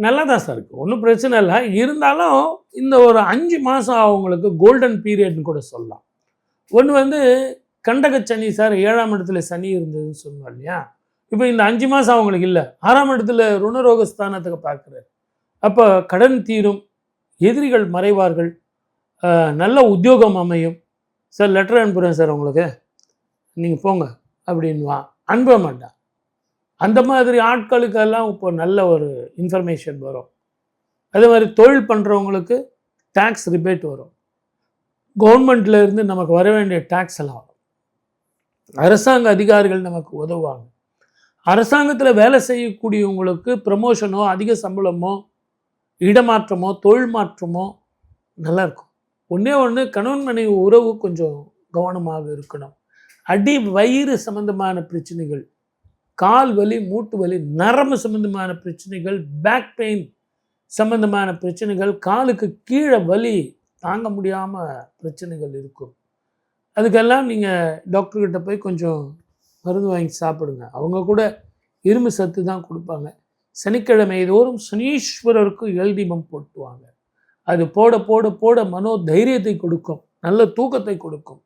நல்லா தான் சார் இருக்குது, ஒன்றும் பிரச்சனை இல்லை. இருந்தாலும் இந்த ஒரு 5 மாதம் அவங்களுக்கு கோல்டன் பீரியட்னு கூட சொல்லலாம். ஒன்று வந்து கண்டக சனி சார், 7ஆம் இடத்துல சனி இருந்ததுன்னு சொன்னோம் இல்லையா? இப்போ இந்த 5 மாதம் அவங்களுக்கு இல்லை, 6ஆம் இடத்துல ருணரோக ஸ்தானத்துக்கு பார்க்குறாரு. அப்போ கடன் தீரும், எதிரிகள் மறைவார்கள், நல்ல உத்தியோகம் அமையும். சார் லெட்டர் அனுப்புகிறேன் சார் உங்களுக்கு, நீங்கள் போங்க அப்படின்வான், அனுப்ப மாட்டான். அந்த மாதிரி ஆட்களுக்கெல்லாம் இப்போ நல்ல ஒரு இன்ஃபர்மேஷன் வரும். அதே மாதிரி தொழில் பண்ணுறவங்களுக்கு டேக்ஸ் ரிபேட் வரும். கவர்மெண்ட்டில் இருந்து நமக்கு வர வேண்டிய டேக்ஸ் எல்லாம் வரும். அரசாங்க அதிகாரிகள் நமக்கு உதவுவாங்க. அரசாங்கத்தில் வேலை செய்யக்கூடியவங்களுக்கு ப்ரமோஷனோ, அதிக சம்பளமோ, இடமாற்றமோ, தொழில் மாற்றமோ நல்லாயிருக்கும். ஒன்று கணவன் மனைவி உறவு கொஞ்சம் கவனமாக இருக்கணும். அடி வயிறு சம்பந்தமான பிரச்சனைகள், கால் வலி, மூட்டு வலி, நரம்பு சம்பந்தமான பிரச்சனைகள், பேக் பெயின் சம்பந்தமான பிரச்சனைகள், காலுக்கு கீழே வலி தாங்க முடியாமல் பிரச்சனைகள் இருக்கும். அதுக்கெல்லாம் நீங்கள் டாக்டர்கிட்ட போய் கொஞ்சம் மருந்து வாங்கி சாப்பிடுங்க. அவங்க கூட இரும்பு சத்து தான் கொடுப்பாங்க. சனிக்கிழமை தோறும் சனீஸ்வரருக்கு எல் தீபம் போட்டுவாங்க. அது போட போட போட மனோ தைரியத்தை கொடுக்கும், நல்ல தூக்கத்தை கொடுக்கும்.